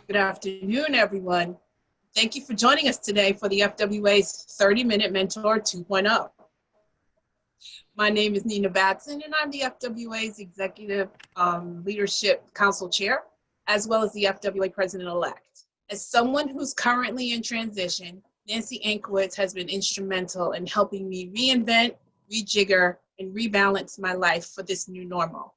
Good afternoon, everyone. Thank you for joining us today for the FWA's 30-Minute Mentor 2.0. My name is Nina Batson, and I'm the FWA's Executive Leadership Council Chair, as well as the FWA President-elect. As someone who's currently in transition, Nancy Ancowitz has been instrumental in helping me reinvent, rejigger, and rebalance my life for this new normal.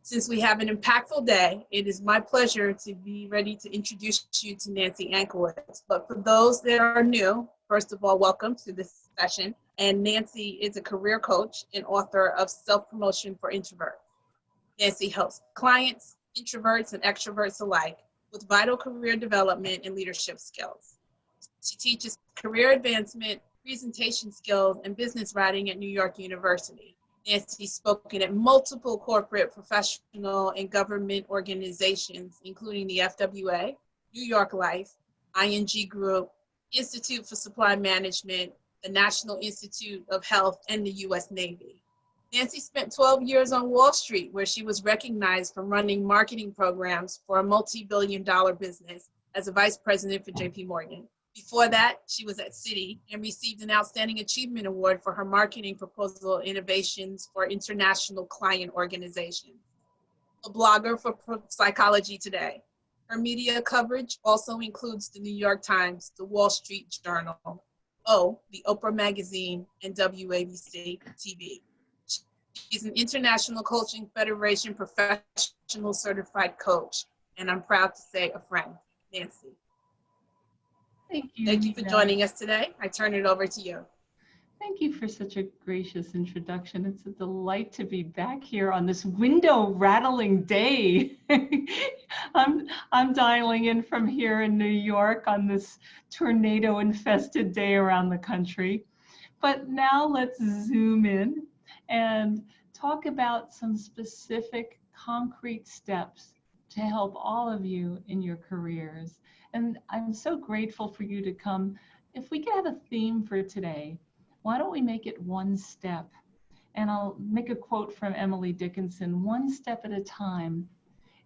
Since we have an impactful day, it is my pleasure to be ready to introduce you to Nancy Ancowitz. But for those that are new, first of all, welcome to this session. And Nancy is a career coach and author of Self-Promotion for Introverts. Nancy helps clients, introverts, and extroverts alike with vital career development and leadership skills. She teaches career advancement, presentation skills, and business writing at New York University. Nancy's spoken at multiple corporate, professional, and government organizations, including the FWA, New York Life, ING Group, Institute for Supply Management, the National Institute of Health, and the U.S. Navy. Nancy spent 12 years on Wall Street, where she was recognized for running marketing programs for a multi-billion-dollar business as a vice president for JP Morgan. Before that, she was at Citi and received an Outstanding Achievement Award for her marketing proposal innovations for international client organizations. A blogger for Psychology Today. Her media coverage also includes the New York Times, the Wall Street Journal, the Oprah Magazine, and WABC TV. She's an International Coaching Federation professional certified coach, and I'm proud to say a friend. Nancy. Thank you for joining us today. I turn it over to you. Thank you for such a gracious introduction. It's a delight to be back here on this window rattling day. I'm dialing in from here in New York on this tornado infested day around the country. But now let's zoom in and talk about some specific concrete steps to help all of you in your careers. And I'm so grateful for you to come. If we could have a theme for today, why don't we make it one step? And I'll make a quote from Emily Dickinson: one step at a time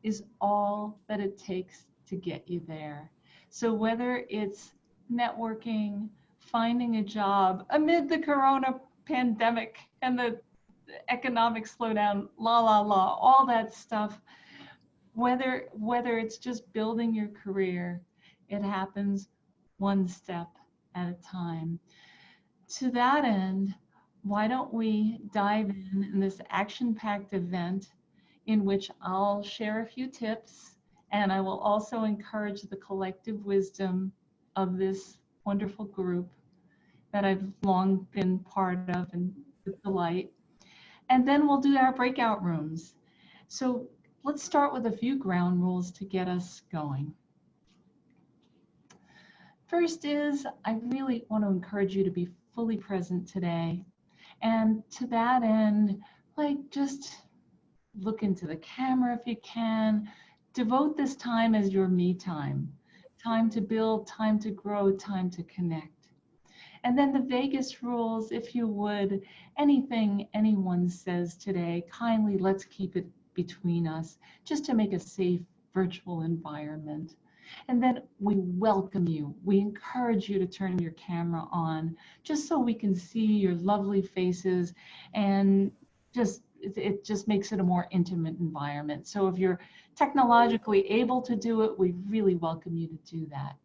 is all that it takes to get you there. So whether it's networking, finding a job amid the corona pandemic and the economic slowdown, all that stuff, whether it's just building your career, it happens one step at a time. To that end, why don't we dive in this action-packed event in which I'll share a few tips, and I will also encourage the collective wisdom of this wonderful group that I've long been part of and with delight. And then we'll do our breakout rooms. So let's start with a few ground rules to get us going. First is, I really want to encourage you to be fully present today. And to that end, just look into the camera if you can. Devote this time as your me time. Time to build, time to grow, time to connect. And then the Vegas rules, if you would, anything anyone says today, kindly let's keep it between us, just to make a safe virtual environment. And then we welcome you. We encourage you to turn your camera on, just so we can see your lovely faces, and it just makes it a more intimate environment. So if you're technologically able to do it, we really welcome you to do that.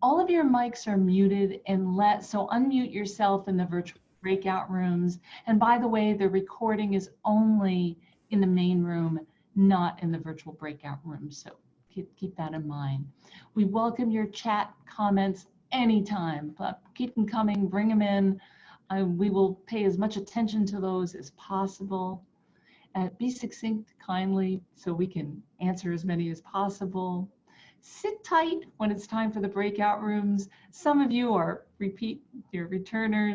All of your mics are muted, so unmute yourself in the virtual breakout rooms. And by the way, the recording is only in the main room, not in the virtual breakout room. So keep that in mind. We welcome your chat comments anytime. Keep them coming, bring them in. We will pay as much attention to those as possible. Be succinct kindly so we can answer as many as possible. Sit tight when it's time for the breakout rooms. Some of you are returning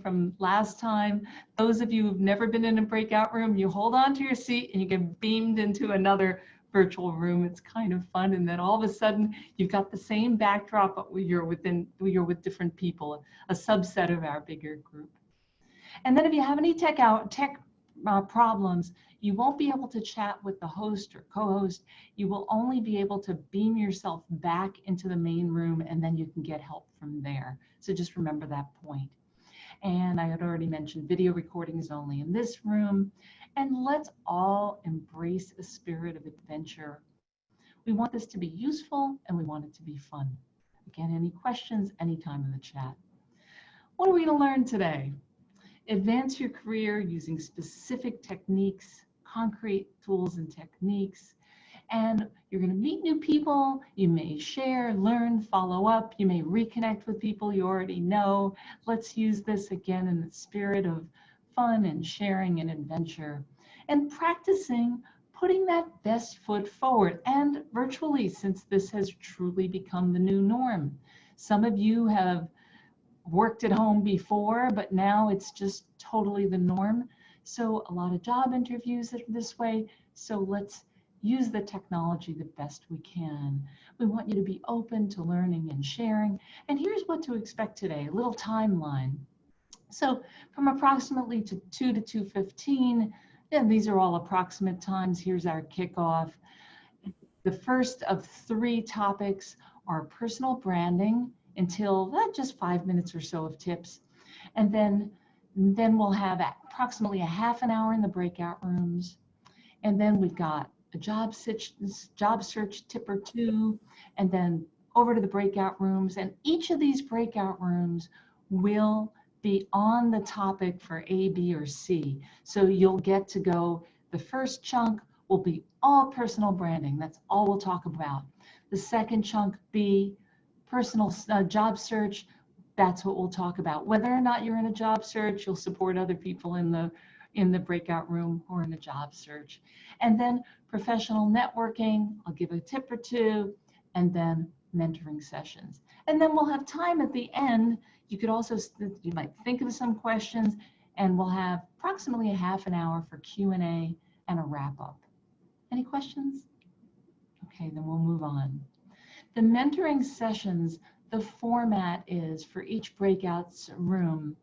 from last time. Those of you who've never been in a breakout room, you hold on to your seat and you get beamed into another virtual room. It's kind of fun, and then all of a sudden you've got the same backdrop, but you're with different people, a subset of our bigger group. And then if you have any tech problems, you won't be able to chat with the host or co-host. You will only be able to beam yourself back into the main room, and then you can get help from there. So just remember that point. And I had already mentioned video recordings only in this room. And let's all embrace a spirit of adventure. We want this to be useful, and we want it to be fun. Again, any questions, anytime in the chat. What are we going to learn today? Advance your career using specific techniques, concrete tools and techniques. And you're going to meet new people. You may share, learn, follow up. You may reconnect with people you already know. Let's use this again in the spirit of fun and sharing and adventure. And practicing putting that best foot forward, and virtually, since this has truly become the new norm. Some of you have worked at home before, but now it's just totally the norm. So a lot of job interviews are this way. So let's use the technology the best we can. We want you to be open to learning and sharing. And here's what to expect today, a little timeline. So from approximately 2 to 2:15, and these are all approximate times. Here's our kickoff. The first of 3 topics are personal branding until just 5 minutes or so of tips. And then we'll have approximately a half an hour in the breakout rooms. And then we've got a job search tip or 2, and then over to the breakout rooms. And each of these breakout rooms will be on the topic for A, B, or C. So you'll get to go, the first chunk will be all personal branding. That's all we'll talk about. The second chunk, B, personal job search. That's what we'll talk about. Whether or not you're in a job search, you'll support other people in the breakout room or in a job search. And then professional networking, I'll give a tip or 2, and then mentoring sessions. And then we'll have time at the end. You could also, you might think of some questions, and we'll have approximately a half an hour for Q&A and a wrap up. Any questions? Okay, then we'll move on. The mentoring sessions, the format is for each breakout room.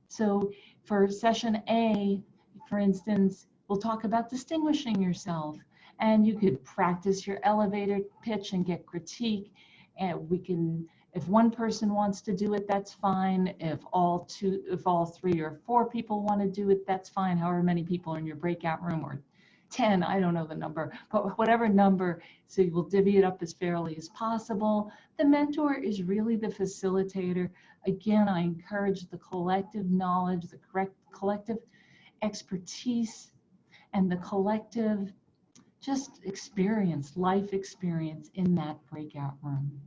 So for session A, for instance, we'll talk about distinguishing yourself, and you could practice your elevator pitch and get critique. And we can, if one person wants to do it, that's fine. If all 3 or 4 people want to do it, that's fine. However many people are in your breakout room, or 10, I don't know the number, but whatever number, so you will divvy it up as fairly as possible. The mentor is really the facilitator. Again, I encourage the collective knowledge, the collective expertise, and the collective just experience, life experience in that breakout room.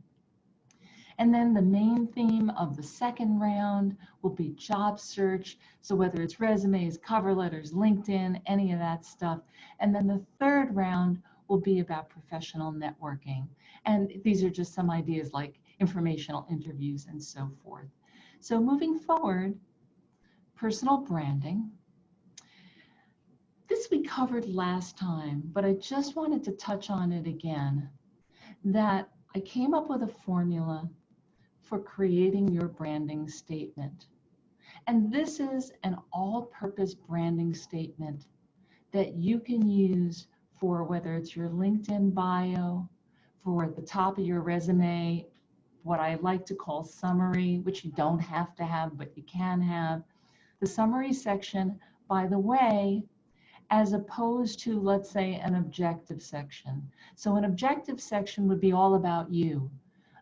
And then the main theme of the second round will be job search. So whether it's resumes, cover letters, LinkedIn, any of that stuff. And then the third round will be about professional networking. And these are just some ideas like informational interviews and so forth. So moving forward, personal branding. This we covered last time, but I just wanted to touch on it again, that I came up with a formula for creating your branding statement. And this is an all-purpose branding statement that you can use for whether it's your LinkedIn bio, for the top of your resume, what I like to call summary, which you don't have to have, but you can have. The summary section, by the way, as opposed to, let's say, an objective section. So an objective section would be all about you.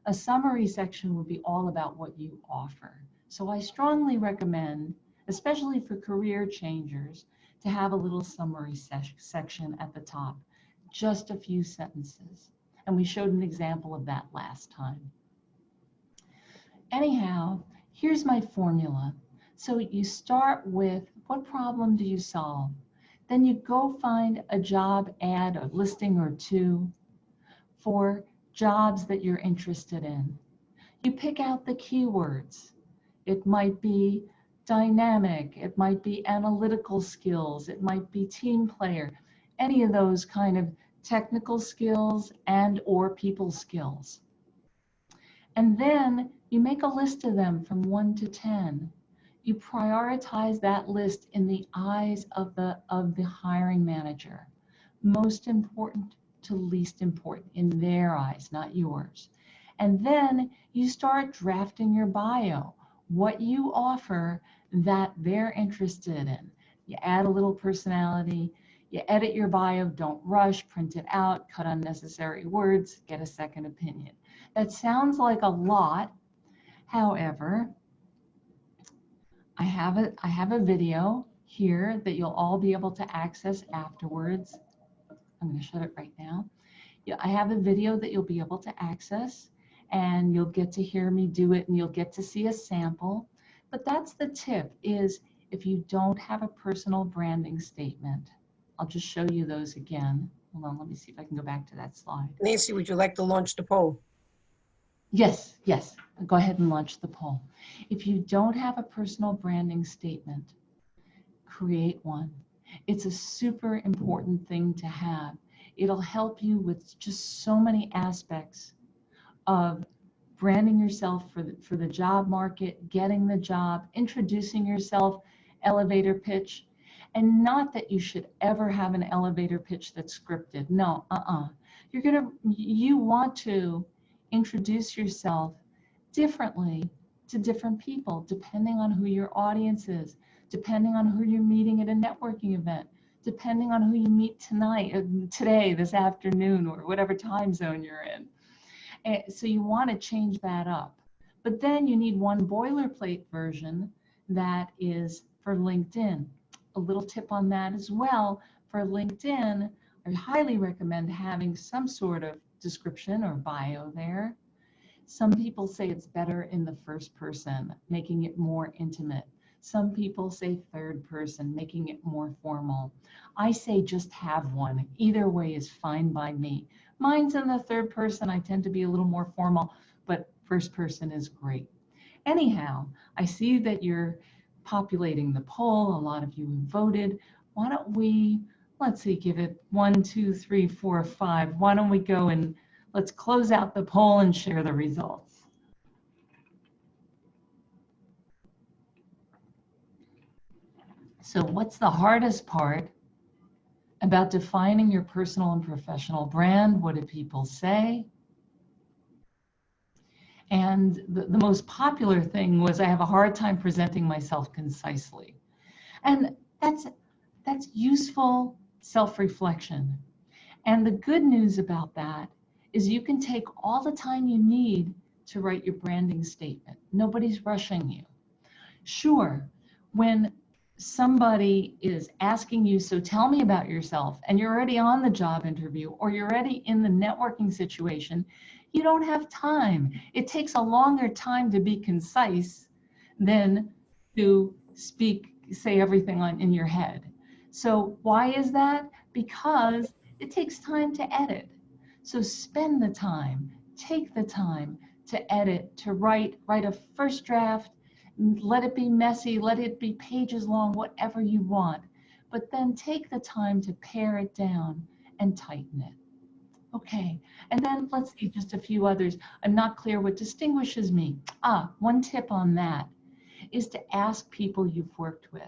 A summary section would be all about what you offer. So I strongly recommend, especially for career changers, to have a little summary section at the top, just a few sentences. And we showed an example of that last time. Anyhow, here's my formula. So you start with, what problem do you solve? Then you go find a job ad, a listing or 2 for jobs that you're interested in. You pick out the keywords. It might be dynamic, it might be analytical skills, it might be team player, any of those kind of technical skills and or people skills. And then you make a list of them from 1 to 10. You prioritize that list in the eyes of the hiring manager. Most important to least important in their eyes, not yours. And then you start drafting your bio, what you offer that they're interested in. You add a little personality, you edit your bio, don't rush, print it out, cut unnecessary words, get a second opinion. That sounds like a lot. However, I have a video here that you'll all be able to access afterwards. I'm going to shut it right now. Yeah, I have a video that you'll be able to access, and you'll get to hear me do it, and you'll get to see a sample. But that's the tip, is if you don't have a personal branding statement, I'll just show you those again. Hold on, let me see if I can go back to that slide. Nancy, would you like to launch the poll? Yes, yes, go ahead and launch the poll. If you don't have a personal branding statement, create one. It's a super important thing to have. It'll help you with just so many aspects of branding yourself for the job market, getting the job, introducing yourself, elevator pitch. And not that you should ever have an elevator pitch that's scripted. No, you want to introduce yourself differently to different people, depending on who your audience is, depending on who you're meeting at a networking event, depending on who you meet today, this afternoon, or whatever time zone you're in. And so you want to change that up. But then you need one boilerplate version that is for LinkedIn. A little tip on that as well. For LinkedIn, I highly recommend having some sort of description or bio there. Some people say it's better in the first person, making it more intimate. Some people say third person, making it more formal. I say just have one. Either way is fine by me. Mine's in the third person. I tend to be a little more formal, but first person is great. Anyhow, I see that you're populating the poll. A lot of you have voted. Why don't we, let's see, give it 1, 2, 3, 4, 5. Why don't we go and let's close out the poll and share the results. So what's the hardest part about defining your personal and professional brand? What do people say? And the most popular thing was, I have a hard time presenting myself concisely. And that's useful self-reflection. And the good news about that is you can take all the time you need to write your branding statement. Nobody's rushing you. Sure, when somebody is asking you, so tell me about yourself, and you're already on the job interview or you're already in the networking situation, you don't have time. It takes a longer time to be concise than to say everything in your head. So why is that? Because it takes time to edit. So spend the time, take the time to edit, to write a first draft. Let it be messy, let it be pages long, whatever you want. But then take the time to pare it down and tighten it. Okay, and then let's see just a few others. I'm not clear what distinguishes me. One tip on that is to ask people you've worked with,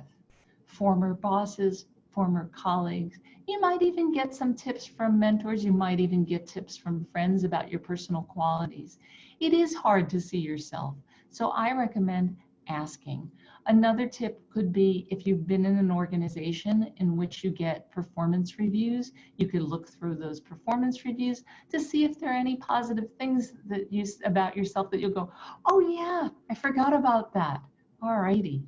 former bosses, former colleagues. You might even get some tips from mentors. You might even get tips from friends about your personal qualities. It is hard to see yourself, so I recommend asking. Another tip could be, if you've been in an organization in which you get performance reviews, you could look through those performance reviews to see if there are any positive things that about yourself that you'll go, oh yeah, I forgot about that. All righty.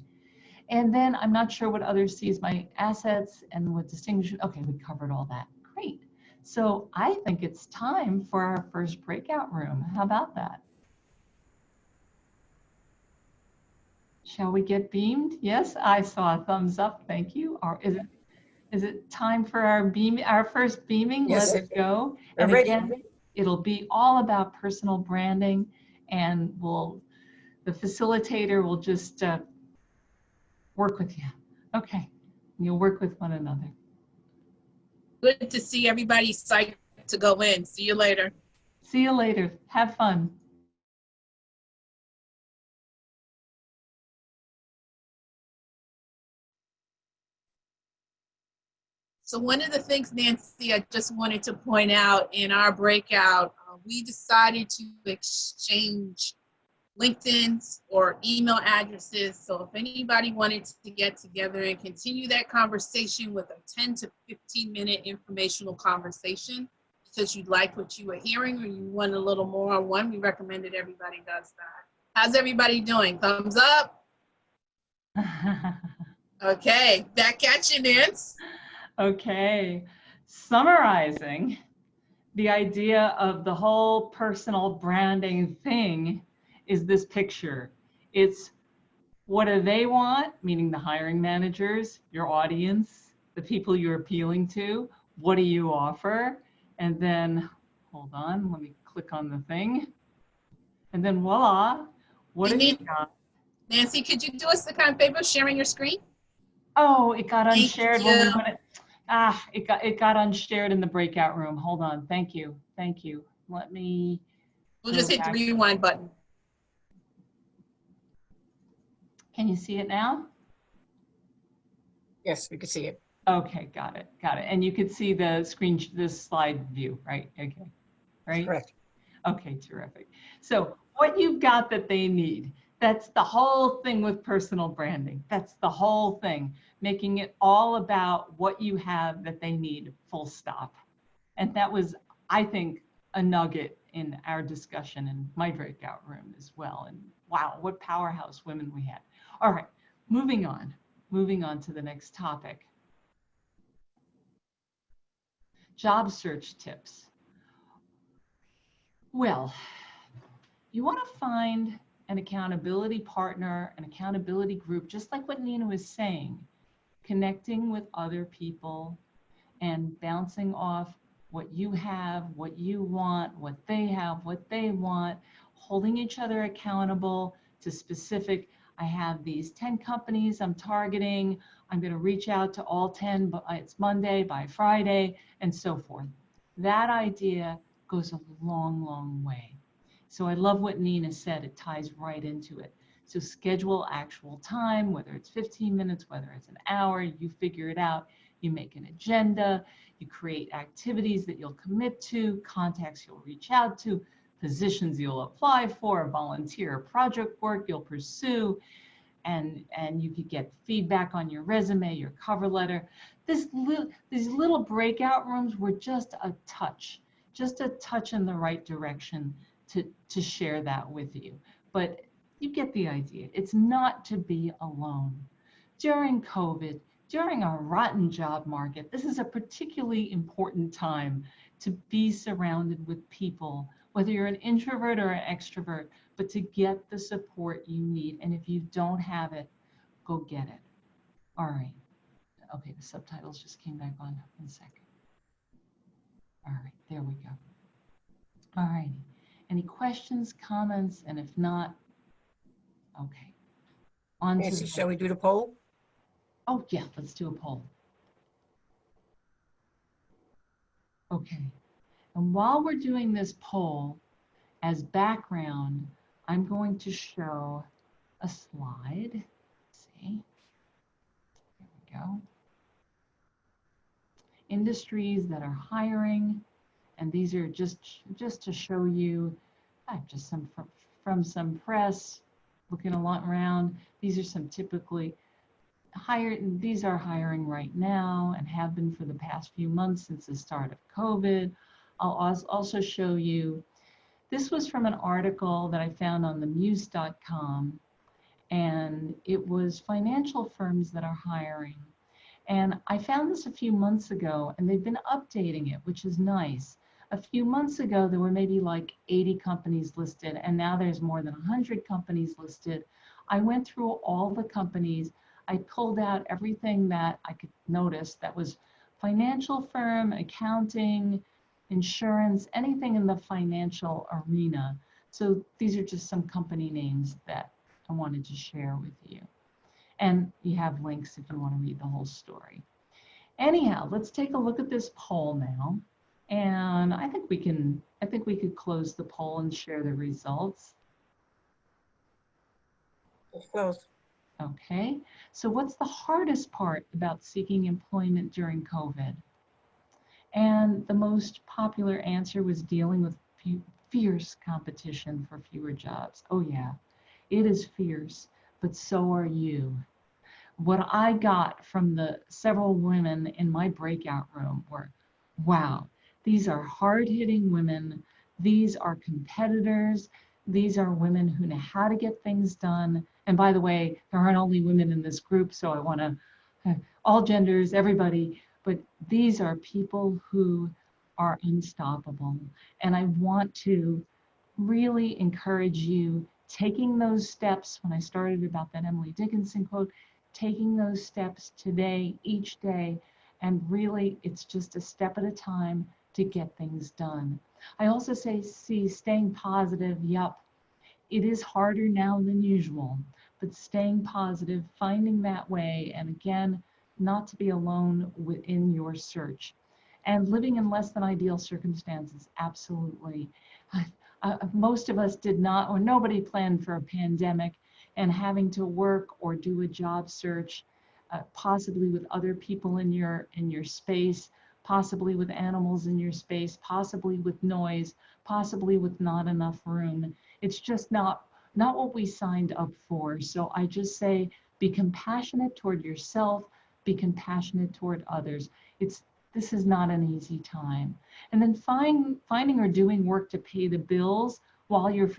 And then I'm not sure what others see as my assets and what distinguishes. Okay, we covered all that. Great. So I think it's time for our first breakout room. How about that? Shall we get beamed? Yes, I saw a thumbs up. Thank you. Or is it time for our first beaming? Yes. Let's go. We're And ready. again, it'll be all about personal branding, and the facilitator will just work with you. Okay, you'll work with one another. Good to see everybody psyched to go in. See you later. See you later. Have fun. So one of the things, Nancy, I just wanted to point out in our breakout, we decided to exchange LinkedIn's or email addresses. So if anybody wanted to get together and continue that conversation with a 10 to 15 minute informational conversation, because you liked what you were hearing or you want a little more on one, we recommended everybody does that. How's everybody doing? Thumbs up? Okay, back at you, Nance. Okay, summarizing the idea of the whole personal branding thing is this picture. It's what do they want, meaning the hiring managers, your audience, the people you're appealing to, what do you offer? And then, hold on, let me click on the thing. And then voila, what have you got? Nancy, could you do us the kind of favor of sharing your screen? Oh, it got Thank unshared you. when we went. It got unshared in the breakout room. Hold on. Thank you. Thank you. Let me. We'll just hit the rewind button. Can you see it now? Yes, we can see it. Okay, got it. Got it. And you could see the screen, this slide view, right? Okay. Right? Correct. Okay, terrific. So what you've got that they need, that's the whole thing with personal branding. That's the whole thing, making it all about what you have that they need, full stop. And that was, I think, a nugget in our discussion in my breakout room as well. And wow, what powerhouse women we had. All right, moving on to the next topic. Job search tips. Well, you want to find an accountability partner, an accountability group, just like what Nina was saying, connecting with other people and bouncing off what you have, what you want, what they have, what they want, holding each other accountable to specific, I have these 10 companies I'm targeting, I'm going to reach out to all 10, but it's Monday, by Friday, and so forth. That idea goes a long, long way. So I love what Nina said, it ties right into it. So schedule actual time, whether it's 15 minutes, whether it's an hour, you figure it out. You make an agenda, you create activities that you'll commit to, contacts you'll reach out to, positions you'll apply for, volunteer project work you'll pursue, and you could get feedback on your resume, your cover letter. These little breakout rooms were just a touch in the right direction to share that with you. But you get the idea. It's not to be alone. During COVID, during our rotten job market, this is a particularly important time to be surrounded with people, whether you're an introvert or an extrovert, but to get the support you need. And if you don't have it, go get it. All right. Okay, the subtitles just came back on. 1 second. All right, there we go. All right. Any questions, comments? And if not, okay. On Nancy, to shall we do the poll? Oh, yeah, let's do a poll. Okay. And while we're doing this poll, as background, I'm going to show a slide. Let's see. There we go. Industries that are hiring. And these are just to show you, just some from some press, looking a lot around. These are some typically these are hiring right now and have been for the past few months since the start of COVID. I'll also show you, this was from an article that I found on themuse.com, and it was financial firms that are hiring. And I found this a few months ago, and they've been updating it, which is nice. A few months ago, there were maybe like 80 companies listed, and now there's more than 100 companies listed. I went through all the companies. I pulled out everything that I could notice that was financial firm, accounting, insurance, anything in the financial arena. So these are just some company names that I wanted to share with you. And you have links if you want to read the whole story. Anyhow, let's take a look at this poll now. And I think we could close the poll and share the results. It's closed. Okay, so what's the hardest part about seeking employment during COVID? And the most popular answer was dealing with fierce competition for fewer jobs. Oh yeah, it is fierce, but so are you. What I got from the several women in my breakout room were, wow, these are hard-hitting women. These are competitors. These are women who know how to get things done. And by the way, there aren't only women in this group, so I want to, all genders, everybody, but these are people who are unstoppable. And I want to really encourage you taking those steps. When I started about that Emily Dickinson quote, taking those steps today, each day, and really it's just a step at a time to get things done. I also see staying positive. Yup, it is harder now than usual, but staying positive, finding that way, and again, not to be alone within your search. And living in less than ideal circumstances, absolutely. Most of us did not, or nobody planned for a pandemic, and having to work or do a job search, possibly with other people in your space, possibly with animals in your space, possibly with noise, possibly with not enough room. It's just not what we signed up for. So I just say, be compassionate toward yourself, be compassionate toward others. This is not an easy time. And then finding or doing work to pay the bills while you're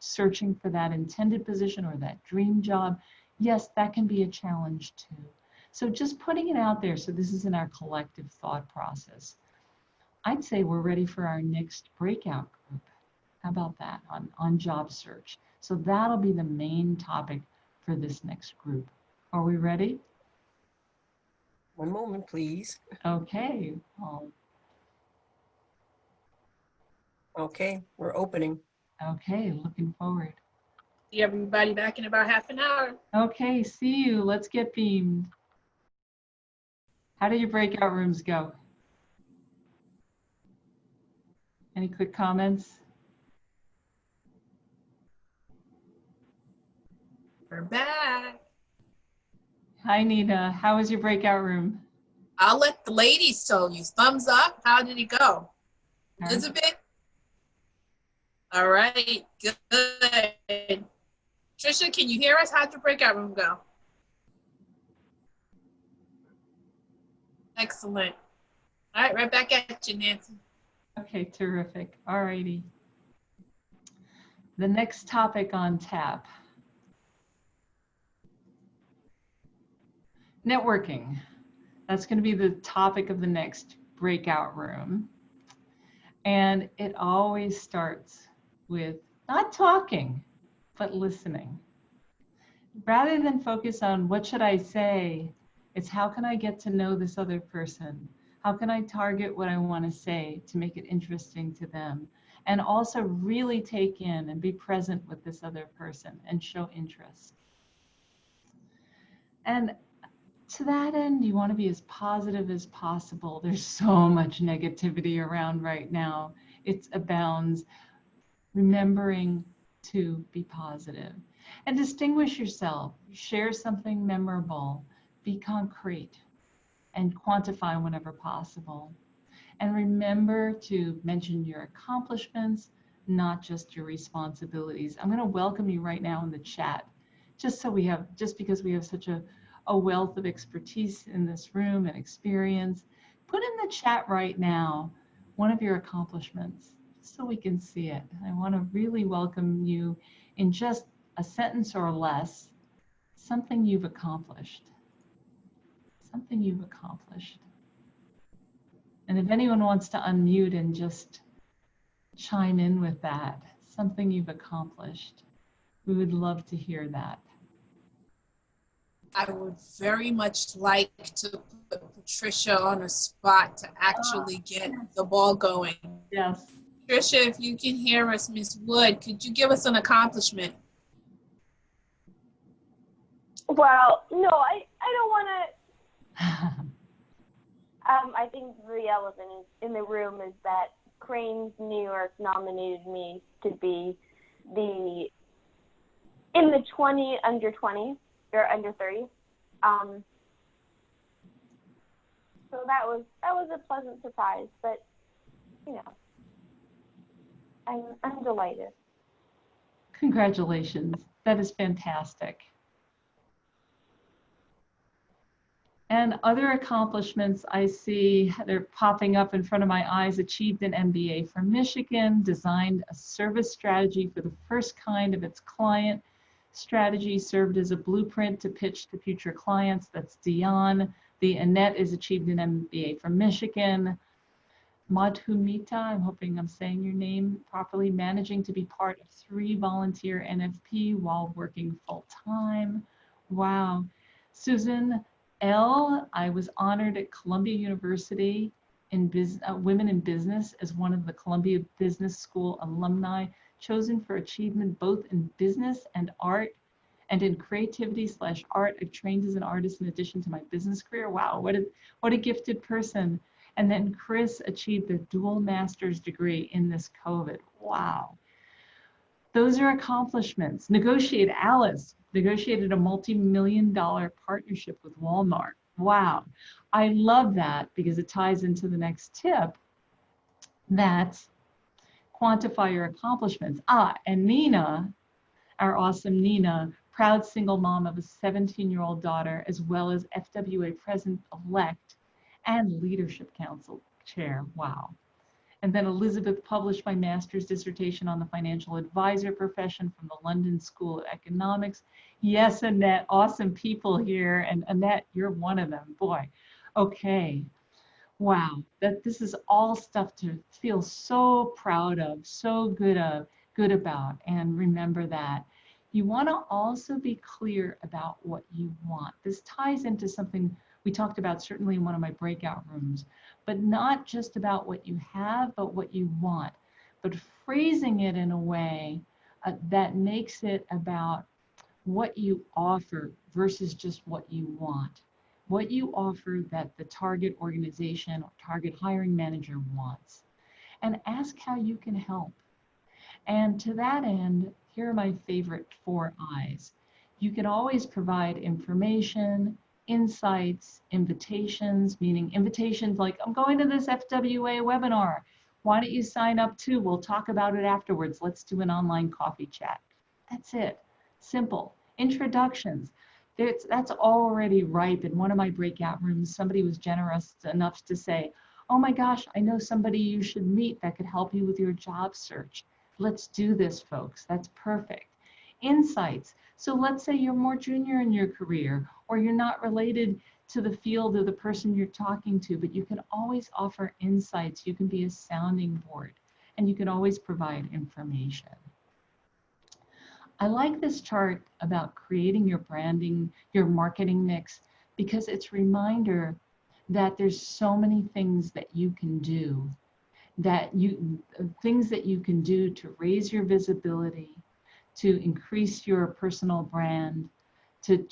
searching for that intended position or that dream job, yes, that can be a challenge too. So just putting it out there, so this is in our collective thought process. I'd say we're ready for our next breakout group. How about that, on job search? So that'll be the main topic for this next group. Are we ready? One moment, please. Okay. Okay, we're opening. Okay, looking forward. See everybody back in about half an hour. Okay, see you. Let's get beamed. How did your breakout rooms go? Any quick comments? We're back. Hi, Nina. How was your breakout room? I'll let the ladies tell you. Thumbs up. How did it go? Right. Elizabeth? All right, good. Trisha, can you hear us? How'd your breakout room go? Excellent. All right, right back at you, Nancy. Okay, terrific. All righty. The next topic on tap. Networking. That's going to be the topic of the next breakout room. And it always starts with not talking, but listening. Rather than focus on what should I say, it's how can I get to know this other person? How can I target what I want to say to make it interesting to them? And also really take in and be present with this other person and show interest. And to that end, you want to be as positive as possible. There's so much negativity around right now. It abounds. Remembering to be positive and distinguish yourself. Share something memorable. Be concrete and quantify whenever possible. And remember to mention your accomplishments, not just your responsibilities. I'm going to welcome you right now in the chat, just because we have such a wealth of expertise in this room and experience. Put in the chat right now one of your accomplishments so we can see it. I want to really welcome you in just a sentence or less, something you've accomplished. Something you've accomplished. And if anyone wants to unmute and just chime in with that, something you've accomplished, we would love to hear that. I would very much like to put Patricia on a spot to actually get the ball going. Yes. Patricia, if you can hear us, Ms. Wood, could you give us an accomplishment? Well, no, I don't want to. I think the elephant in the room is that Crane's New York nominated me to be in the under 20 you're under 30. So that was a pleasant surprise, but you know, I'm delighted. Congratulations. That is fantastic. And other accomplishments I see, they're popping up in front of my eyes: achieved an MBA from Michigan, designed a service strategy for the first kind of its client. Strategy served as a blueprint to pitch to future clients. That's Dion. The Annette is achieved an MBA from Michigan. Madhumita, I'm hoping I'm saying your name properly, managing to be part of 3 volunteer NFP while working full-time. Wow. Susan L., I was honored at Columbia University in Women in Business as one of the Columbia Business School alumni, chosen for achievement both in business and art and in creativity/art. I've trained as an artist in addition to my business career. Wow, what a gifted person. And then Chris achieved a dual master's degree in this COVID. Wow. Those are accomplishments. Alice negotiated a multi-million-dollar partnership with Walmart. Wow. I love that because it ties into the next tip. That's quantify your accomplishments. And Nina, our awesome Nina, proud single mom of a 17-year-old daughter, as well as FWA president-elect and leadership council chair. Wow. And then Elizabeth published my master's dissertation on the financial advisor profession from the London School of Economics. Yes, Annette, awesome people here. And Annette, you're one of them. Boy, okay. Wow, this is all stuff to feel so proud of, so good about. And remember that you want to also be clear about what you want. This ties into something we talked about certainly in one of my breakout rooms, but not just about what you have, but what you want, but phrasing it in a way that makes it about what you offer versus just what you want. What you offer that the target organization or target hiring manager wants, and ask how you can help. And to that end, here are my favorite 4 I's. You can always provide information, insights, invitations, meaning invitations like, I'm going to this FWA webinar. Why don't you sign up too? We'll talk about it afterwards. Let's do an online coffee chat. That's it. Simple. Introductions. That's already ripe. In one of my breakout rooms, somebody was generous enough to say, oh my gosh, I know somebody you should meet that could help you with your job search. Let's do this, folks. That's perfect. Insights. So let's say you're more junior in your career, or you're not related to the field of the person you're talking to, but you can always offer insights. You can be a sounding board, and you can always provide information. I like this chart about creating your branding, your marketing mix, because it's a reminder that there's so many things that you can do, things that you can do to raise your visibility, to increase your personal brand, to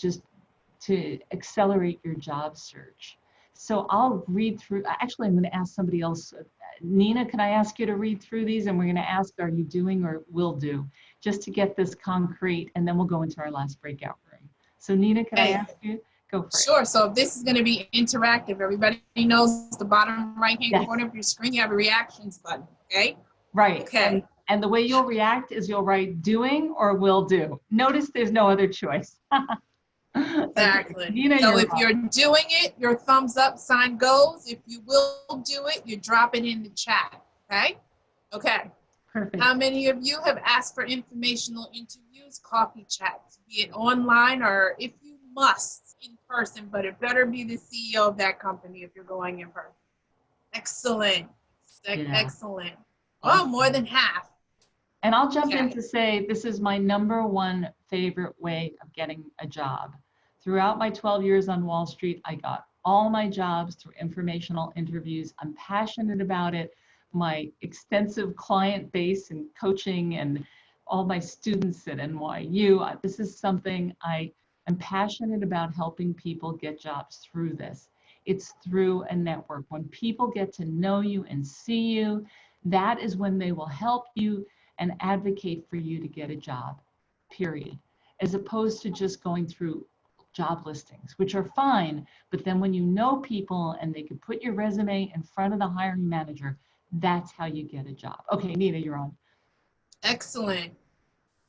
accelerate your job search. So I'll read through, actually I'm going to ask somebody else. Nina, can I ask you to read through these, and we're going to ask, are you doing or will do, just to get this concrete, and then we'll go into our last breakout room. So Nina, can I ask you? Go for it. Sure. So this is going to be interactive. Everybody knows the bottom right-hand corner of your screen, you have a reactions button, okay? Right. Okay. And the way you'll react is you'll write doing or will do. Notice there's no other choice. Exactly. Nina, so if you're doing it, your thumbs up sign goes. If you will do it, you drop it in the chat. Okay? Okay. Perfect. How many of you have asked for informational interviews, coffee chats, be it online or if you must in person, but it better be the CEO of that company if you're going in person. Excellent. Excellent. Oh, more than half. And I'll jump in to say this is my #1 favorite way of getting a job. Throughout my 12 years on Wall Street, I got all my jobs through informational interviews. I'm passionate about it. My extensive client base and coaching and all my students at NYU, this is something I am passionate about, helping people get jobs through this. It's through a network. When people get to know you and see you, that is when they will help you and advocate for you to get a job, period. As opposed to just going through job listings, which are fine. But then when you know people and they could put your resume in front of the hiring manager, that's how you get a job. Okay, Nina, you're on. Excellent.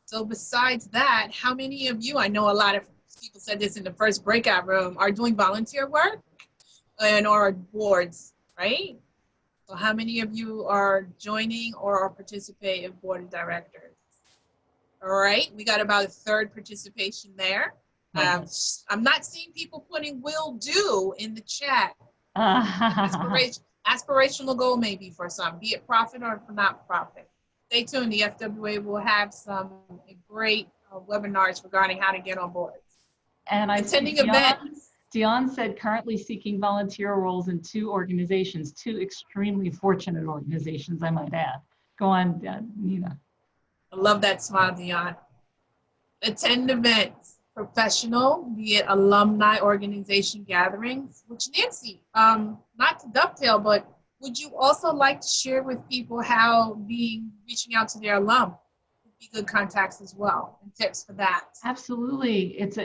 So besides that, how many of you, I know a lot of people said this in the first breakout room, are doing volunteer work and or boards, right? So how many of you are joining or are participating in board of directors? All right, we got about a third participation there. I'm not seeing people putting will do in the chat. Aspirational goal maybe for some, be it profit or not profit. Stay tuned, the FWA will have some great webinars regarding how to get on board. And I attending events. Dion said currently seeking volunteer roles in 2 organizations, 2 extremely fortunate organizations, I might add. Go on, Nina. I love that smile, Dion. Attend events, professional, be it alumni organization gatherings, which Nancy, not to dovetail, but would you also like to share with people how reaching out to their alum would be good contacts as well, and tips for that? Absolutely. It's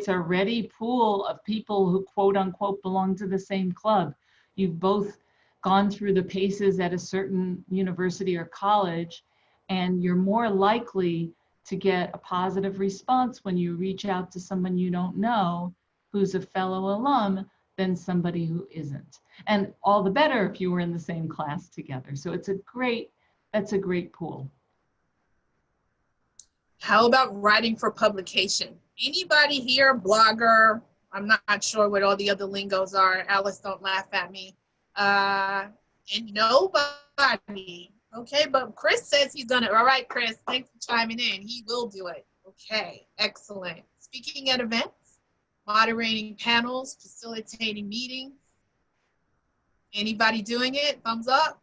a ready pool of people who quote unquote belong to the same club. You've both gone through the paces at a certain university or college, and you're more likely to get a positive response when you reach out to someone you don't know who's a fellow alum than somebody who isn't. And all the better if you were in the same class together. So that's a great pool. How about writing for publication? Anybody here, blogger? I'm not sure what all the other lingos are. Alice, don't laugh at me. And nobody. Okay, but Chris says he's gonna. All right, Chris, thanks for chiming in. He will do it. Okay, excellent. Speaking at events, moderating panels, facilitating meetings. Anybody doing it? Thumbs up.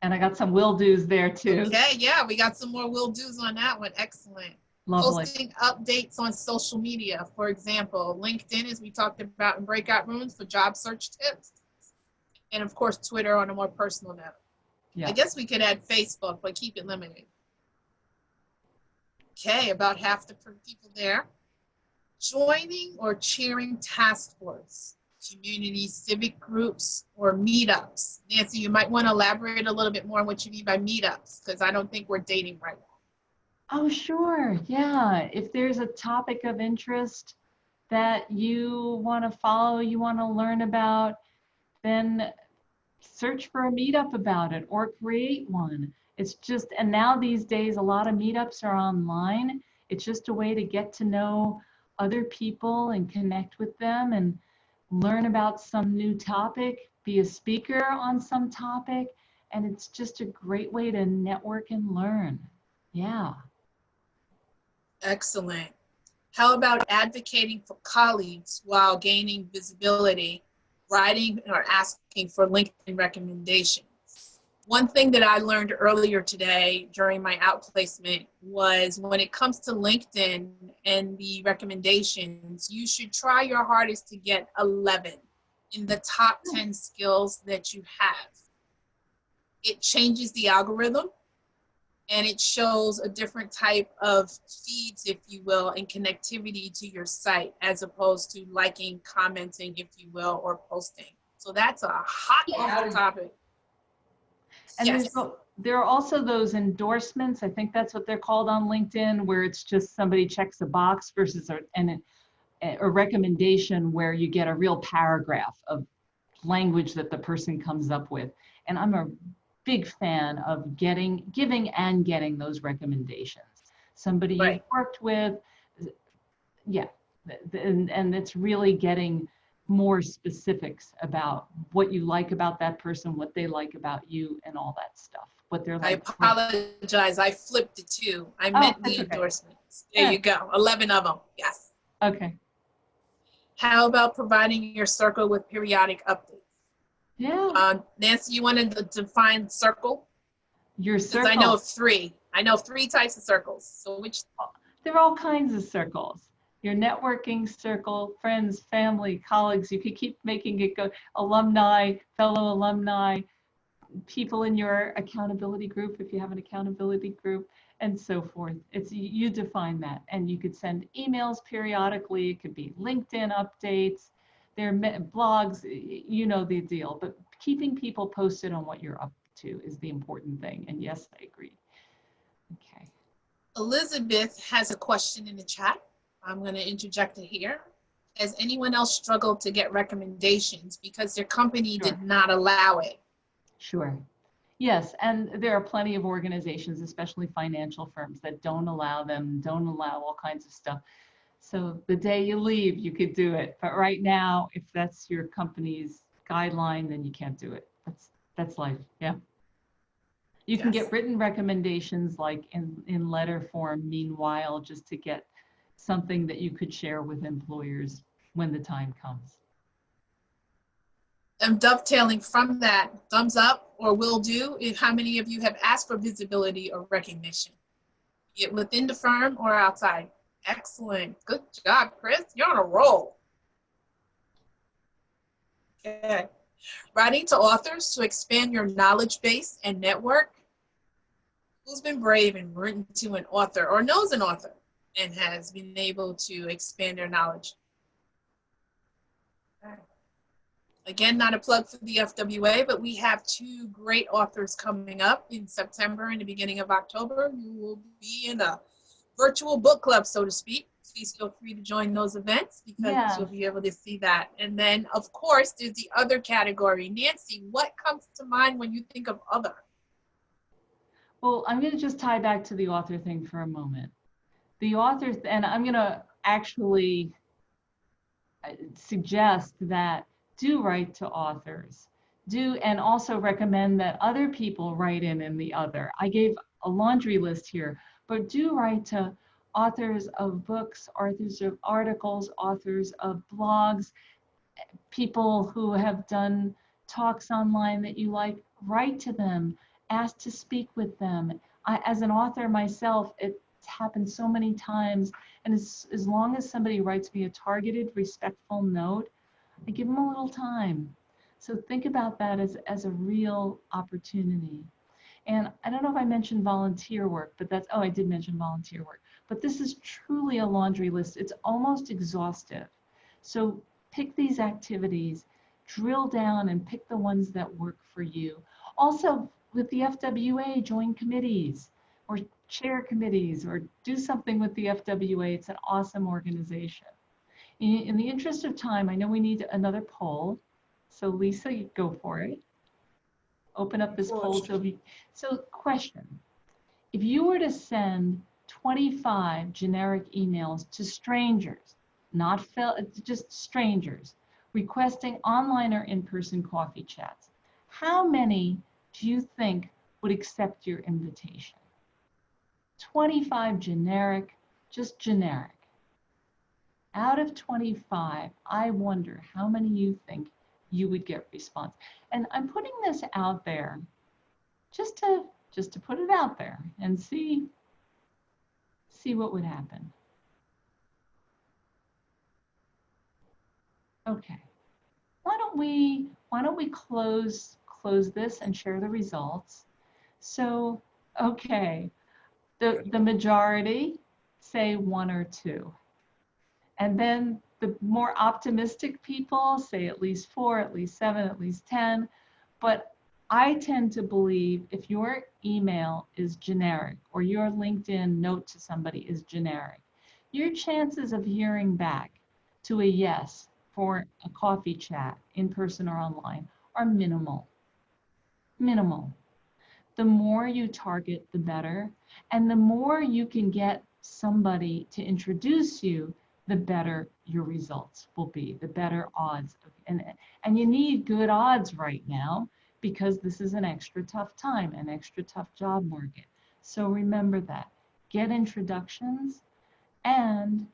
And I got some will do's there too. Okay, yeah, we got some more will do's on that one. Excellent. Lovely. Posting updates on social media, for example, LinkedIn, as we talked about in breakout rooms for job search tips. And of course, Twitter on a more personal note. Yeah. I guess we could add Facebook, but keep it limited. Okay, about half the people there. Joining or chairing task force, community civic groups, or meetups. Nancy, you might want to elaborate a little bit more on what you mean by meetups, because I don't think we're dating right now. Oh, sure. Yeah. If there's a topic of interest that you want to follow, you want to learn about, then search for a meetup about it or create one. It's just, and now these days, a lot of meetups are online. It's just a way to get to know other people and connect with them and learn about some new topic, be a speaker on some topic. And it's just a great way to network and learn. Yeah. Excellent. How about advocating for colleagues while gaining visibility, writing or asking for LinkedIn recommendations? One thing that I learned earlier today during my outplacement was when it comes to LinkedIn and the recommendations, you should try your hardest to get 11 in the top 10 skills that you have. It changes the algorithm and it shows a different type of feeds, if you will, and connectivity to your site as opposed to liking, commenting, if you will, or posting. So that's a hot topic. And yes. There are also those endorsements. I think that's what they're called on LinkedIn, where it's just somebody checks a box versus a recommendation where you get a real paragraph of language that the person comes up with. And I'm a big fan of giving and getting those recommendations. Somebody you've worked with, yeah, and it's really getting more specifics about what you like about that person, what they like about you, and all that stuff. What they're like. I apologize. I flipped it too. I meant the endorsements. There you go. 11 of them. Yes. Okay. How about providing your circle with periodic updates? Yeah. Nancy, you wanted to define circle? Your circle. I know of 3. I know 3 types of circles. So which? There are all kinds of circles. Your networking circle, friends, family, colleagues. You could keep making it go. Alumni, fellow alumni, people in your accountability group, if you have an accountability group, and so forth. It's, you define that, and you could send emails periodically. It could be LinkedIn updates, their blogs, you know the deal. But keeping people posted on what you're up to is the important thing. And yes, I agree. Okay. Elizabeth has a question in the chat. I'm going to interject it here. Has anyone else struggled to get recommendations because their company Sure. did not allow it? Sure. Yes, and there are plenty of organizations, especially financial firms, that don't allow all kinds of stuff. So the day you leave, you could do it. But right now, if that's your company's guideline, then you can't do it. That's life. Yeah. You can Yes. get written recommendations like in letter form, meanwhile, just to get something that you could share with employers when the time comes. I'm dovetailing from that, thumbs up or will do, if how many of you have asked for visibility or recognition, be it within the firm or outside? Excellent. Good job, Chris. You're on a roll. Okay. Writing to authors to expand your knowledge base and network. Who's been brave and written to an author or knows an author and has been able to expand their knowledge? Again, not a plug for the FWA, but we have 2 great authors coming up in September and the beginning of October who will be in a virtual book club, so to speak. Please feel free to join those events because you'll be able to see that. And then, of course, there's the other category. Nancy, what comes to mind when you think of other? Well, I'm going to just tie back to the author thing for a moment. The authors, and I'm going to actually suggest that do write to authors, and also recommend that other people write in the other. I gave a laundry list here, but do write to authors of books, authors of articles, authors of blogs, people who have done talks online that you like. Write to them, ask to speak with them. As an author myself, it's happened so many times, and as long as somebody writes me a targeted, respectful note, I give them a little time. So think about that as a real opportunity. And I don't know if I mentioned volunteer work, but I did mention volunteer work. But this is truly a laundry list. It's almost exhaustive. So pick these activities, drill down and pick the ones that work for you. Also, with the FWA, join committees or chair committees or do something with the FWA. It's an awesome organization. In the interest of time, I know we need another poll. So Lisa, you go for it. Open up this poll. So question, if you were to send 25 generic emails to strangers, just strangers, requesting online or in-person coffee chats, how many do you think would accept your invitation? 25 generic, just generic. Out of 25, I wonder how many you think you would get response. And I'm putting this out there just to put it out there and see what would happen. Okay. Why don't we close this and share the results? So, okay. The majority say 1 or 2. And then the more optimistic people say at least 4, at least 7, at least 10. But I tend to believe if your email is generic or your LinkedIn note to somebody is generic, your chances of hearing back to a yes for a coffee chat in person or online are minimal. Minimal. The more you target, the better. And the more you can get somebody to introduce you, the better your results will be, the better odds. And you need good odds right now because this is an extra tough time, an extra tough job market. So remember that. Get introductions and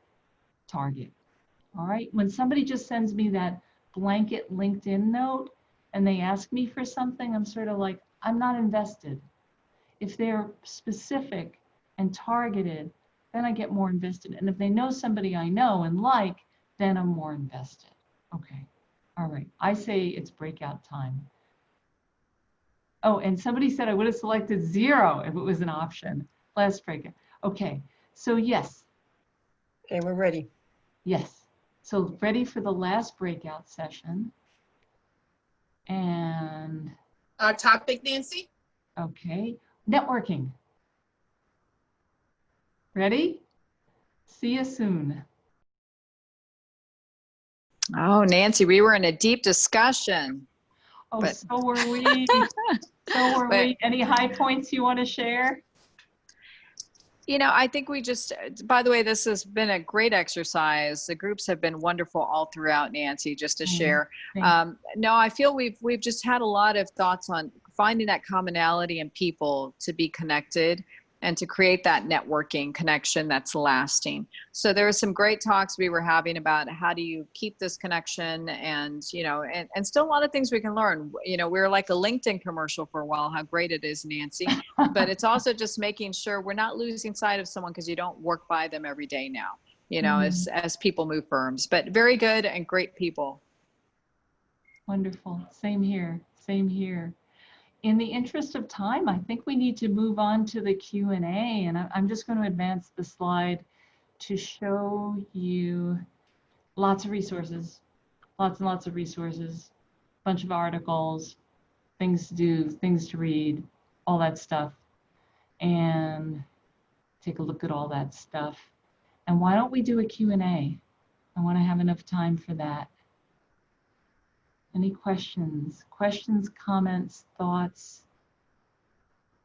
target. All right. When somebody just sends me that blanket LinkedIn note and they ask me for something, I'm sort of like, I'm not invested. If they're specific and targeted, then I get more invested. And if they know somebody I know and like, then I'm more invested. Okay. All right. I say it's breakout time. Oh, and somebody said I would have selected 0 if it was an option. Last breakout. Okay, so yes, Okay, we're ready. yes. So ready for the last breakout session. And Our topic, Nancy? okay, networking. Ready? See you soon. Oh, Nancy, we were in a deep discussion. Oh, But- so were we. So were But- we. Any high points you want to share? You know, I think we just, by the way, this has been a great exercise. The groups have been wonderful all throughout, Nancy, just to share. No, I feel we've just had a lot of thoughts on finding that commonality in people to be connected and to create that networking connection that's lasting. So there were some great talks we were having about how do you keep this connection, and, you know, and still a lot of things we can learn. You know, we were like a LinkedIn commercial for a while, how great it is, Nancy. But it's also just making sure we're not losing sight of someone because you don't work by them every day now, you know, as people move firms. But very good and great people. Wonderful. Same here. Same here. In the interest of time, I think we need to move on to the Q&A, and I'm just going to advance the slide to show you lots of resources, lots and lots of resources, bunch of articles, things to do, things to read, all that stuff. And take a look at all that stuff. And why don't we do a Q&A? I want to have enough time for that. Any questions? Questions, comments, thoughts?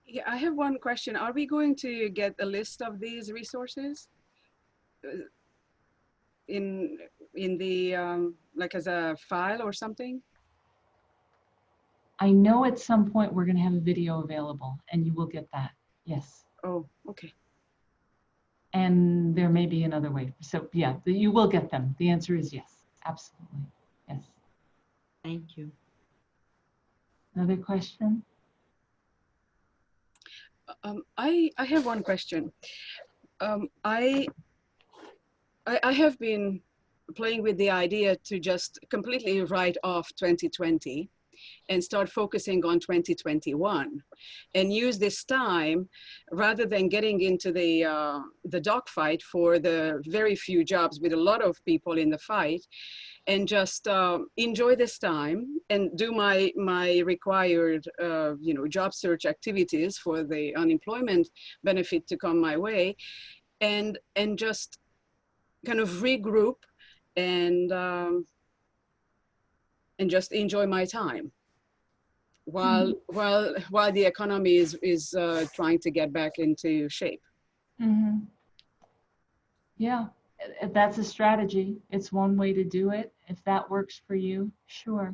Yeah, I have one question. Are we going to get a list of these resources in the like as a file or something? I know at some point we're going to have a video available, and you will get that. Yes. Oh, okay. And there may be another way. So yeah, you will get them. The answer is yes. Absolutely. Yes. Thank you. Another question? I have one question. I have been playing with the idea to just completely write off 2020 and start focusing on 2021 and use this time rather than getting into the dogfight for the very few jobs with a lot of people in the fight, and just enjoy this time and do my required you know, job search activities for the unemployment benefit to come my way, and just kind of regroup and just enjoy my time while the economy is trying to get back into shape. Mm-hmm. Yeah, that's a strategy. It's one way to do it. If that works for you, sure.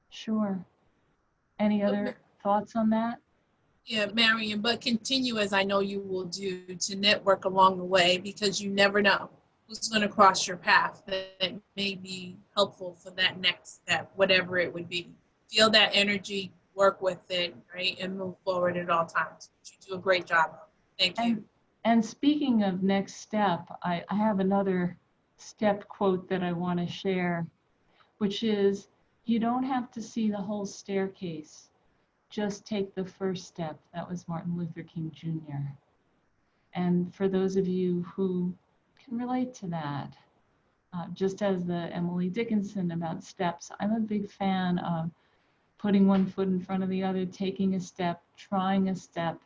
Sure. Any other thoughts on that? Yeah, Marion, but continue, as I know you will do, to network along the way, because you never know who's going to cross your path that may be helpful for that next step, whatever it would be. Feel that energy, work with it, right, and move forward at all times. You do a great job. Thank you. And speaking of next step, I have another step quote that I want to share, which is, you don't have to see the whole staircase. Just take the first step. That was Martin Luther King Jr. And for those of you who can relate to that, just as the Emily Dickinson about steps, I'm a big fan of putting one foot in front of the other, taking a step, trying a step,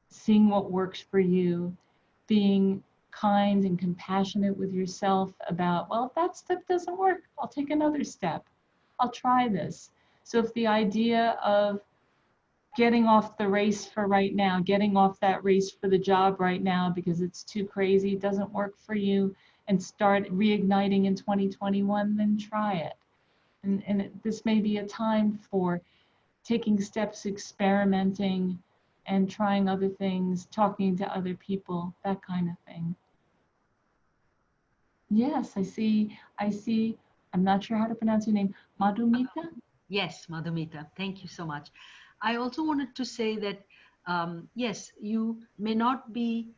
seeing what works for you, being kind and compassionate with yourself about, well, if that step doesn't work, I'll take another step. I'll try this. So if the idea of getting off the race for right now, getting off that race for the job right now because it's too crazy, doesn't work for you, and start reigniting in 2021, then try it. And this may be a time for taking steps, experimenting, and trying other things, talking to other people, that kind of thing. Yes, I see, I'm not sure how to pronounce your name, Madhumita? Yes, Madhumita, thank you so much. I also wanted to say that, yes, you may not be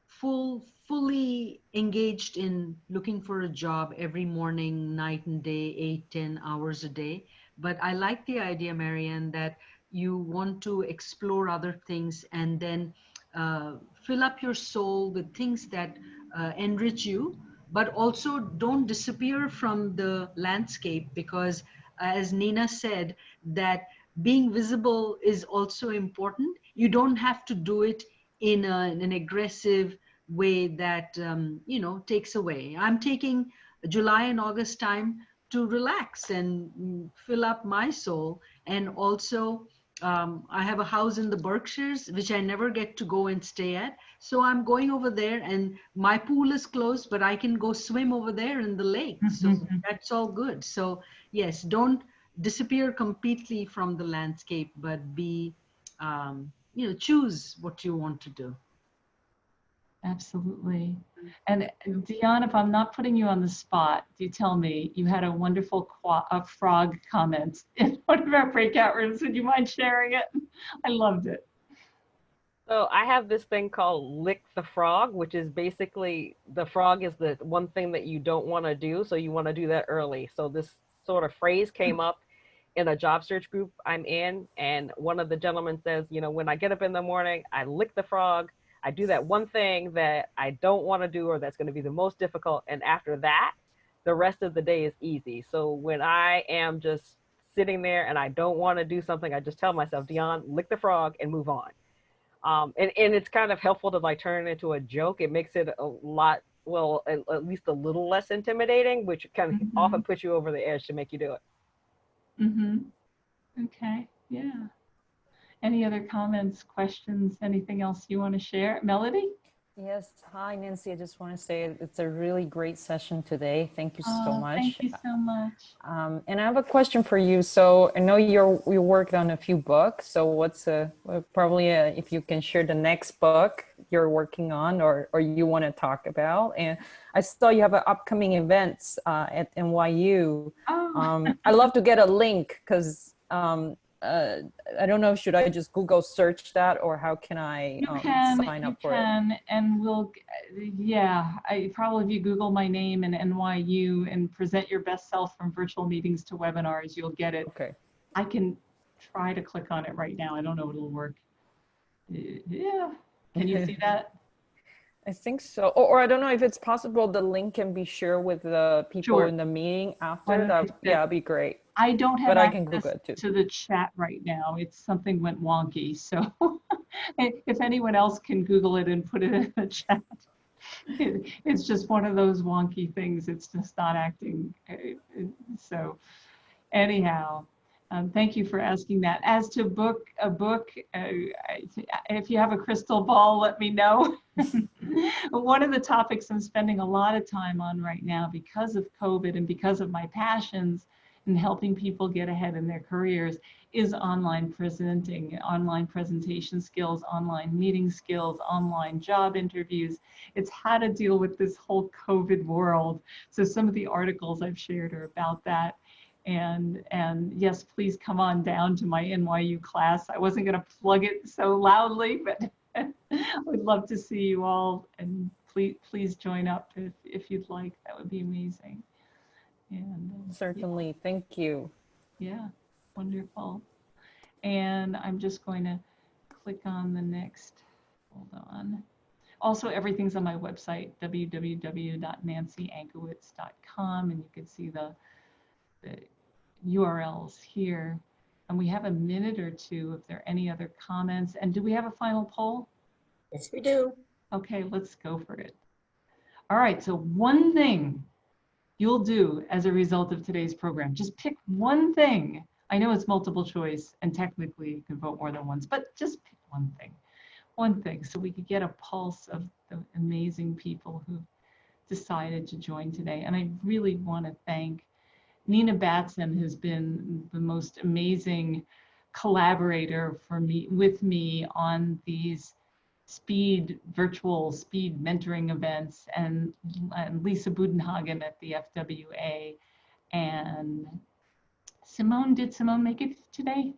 fully engaged in looking for a job every morning, night and day, 8, 10 hours a day, But I like the idea, Marianne, that you want to explore other things and then fill up your soul with things that enrich you, but also don't disappear from the landscape, because as Nina said, that being visible is also important. You don't have to do it in an aggressive way that, takes away. I'm taking July and August time to relax and fill up my soul. And also, I have a house in the Berkshires, which I never get to go and stay at. So I'm going over there, and my pool is closed, but I can go swim over there in the lake. So that's all good. So yes, don't disappear completely from the landscape, but be, choose what you want to do. Absolutely. And Dion, if I'm not putting you on the spot, do tell me, you had a wonderful frog comment in one of our breakout rooms. Would you mind sharing it? I loved it. So I have this thing called lick the frog, which is basically the frog is the one thing that you don't want to do. So you want to do that early. So this sort of phrase came up in a job search group I'm in. And one of the gentlemen says, when I get up in the morning, I lick the frog. I do that one thing that I don't want to do, or that's going to be the most difficult. And after that, the rest of the day is easy. So when I am just sitting there and I don't want to do something, I just tell myself, Dion, lick the frog and move on. And it's kind of helpful to like turn it into a joke. It makes it a lot, well, at least a little less intimidating, which kind of often puts you over the edge to make you do it. Okay, yeah. Any other comments, questions, anything else you want to share? Melody? Yes. Hi, Nancy. I just want to say it's a really great session today. Thank you so much. Thank you so much. And I have a question for you. So I know you worked on a few books. So what's if you can share the next book you're working on or you want to talk about. And I saw you have an upcoming events at NYU. I'd love to get a link because I don't know, should I just Google search that, or how can I sign up for it? And probably if you Google my name and NYU and present your best self from virtual meetings to webinars, you'll get it. Okay. I can try to click on it right now. I don't know if it'll work. Yeah. Can you see that? I think so. Or I don't know if it's possible the link can be shared with the people in the meeting after. That'd be great. I don't have access too. to the chat right now. Something went wonky. So if anyone else can Google it and put it in the chat, it's just one of those wonky things. It's just not acting. So anyhow, thank you for asking that. As to a book, if you have a crystal ball, let me know. One of the topics I'm spending a lot of time on right now because of COVID and because of my passions in helping people get ahead in their careers is online presenting, online presentation skills, online meeting skills, online job interviews. It's how to deal with this whole COVID world. So some of the articles I've shared are about that. And yes, please come on down to my NYU class. I wasn't going to plug it so loudly, but I would love to see you all, and please join up if you'd like. That would be amazing. And certainly, thank you. Yeah, wonderful. And I'm just going to click on the next. Hold on. Also, everything's on my website, www.nancyankowitz.com, and you can see the URLs here. And we have a minute or two if there are any other comments. And do we have a final poll? Yes, we do. Okay, let's go for it. All right, so one thing you'll do as a result of today's program. Just pick one thing. I know it's multiple choice and technically you can vote more than once, but just pick one thing so we could get a pulse of the amazing people who decided to join today. And I really want to thank Nina Batson, who's been the most amazing collaborator with me on these virtual speed mentoring events, and Lisa Budenhagen at the FWA. And Simone, did Simone make it today?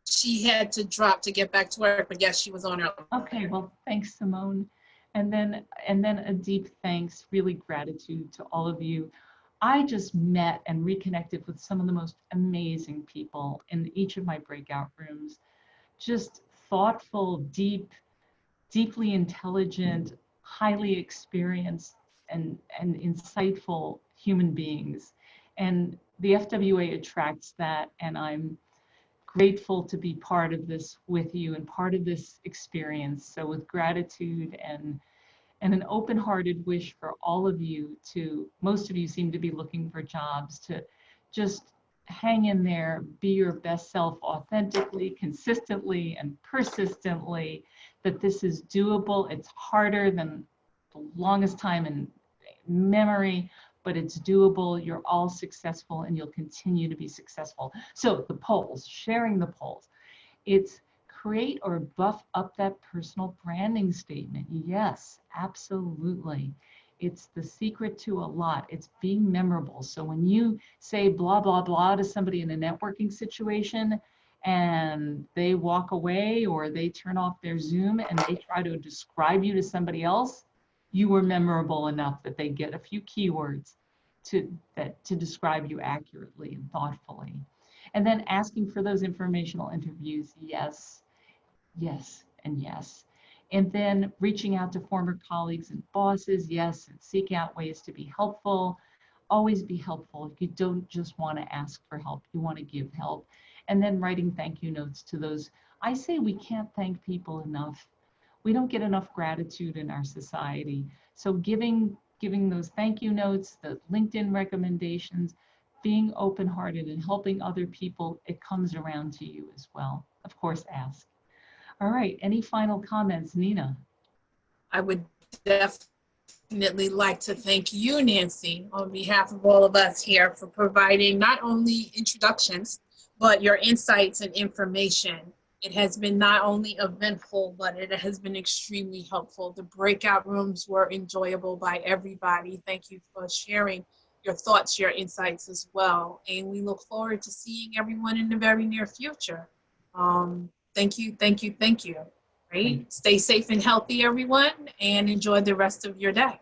She had to drop to get back to work, but yes, she was on her. Okay, well, thanks, Simone. And then a deep thanks, really gratitude to all of you I just met and reconnected with some of the most amazing people in each of my breakout rooms. Just thoughtful, deeply intelligent, highly experienced, and insightful human beings. And the FWA attracts that, and I'm grateful to be part of this with you and part of this experience. So with gratitude and an open-hearted wish for all of you to, most of you seem to be looking for jobs, to just hang in there, be your best self authentically, consistently, and persistently, that this is doable. It's harder than the longest time in memory, but it's doable. You're all successful and you'll continue to be successful. So the polls, sharing the polls, it's create or buff up that personal branding statement. Yes, absolutely. It's the secret to a lot. It's being memorable. So when you say blah, blah, blah to somebody in a networking situation and they walk away or they turn off their Zoom and they try to describe you to somebody else, you were memorable enough that they get a few keywords to describe you accurately and thoughtfully. And then asking for those informational interviews, yes, yes, and yes. And then reaching out to former colleagues and bosses, yes, and seek out ways to be helpful. Always be helpful. You don't just want to ask for help, you want to give help. And then writing thank you notes to those. I say we can't thank people enough. We don't get enough gratitude in our society. So giving those thank you notes, the LinkedIn recommendations, being open-hearted and helping other people, it comes around to you as well. Of course, ask. All right, any final comments, Nina? I would definitely like to thank you, Nancy, on behalf of all of us here for providing not only introductions, but your insights and information. It has been not only eventful, but it has been extremely helpful. The breakout rooms were enjoyable by everybody. Thank you for sharing your thoughts, your insights as well. And we look forward to seeing everyone in the very near future. Thank you, thank you, thank you. Right? Stay safe and healthy, everyone, and enjoy the rest of your day.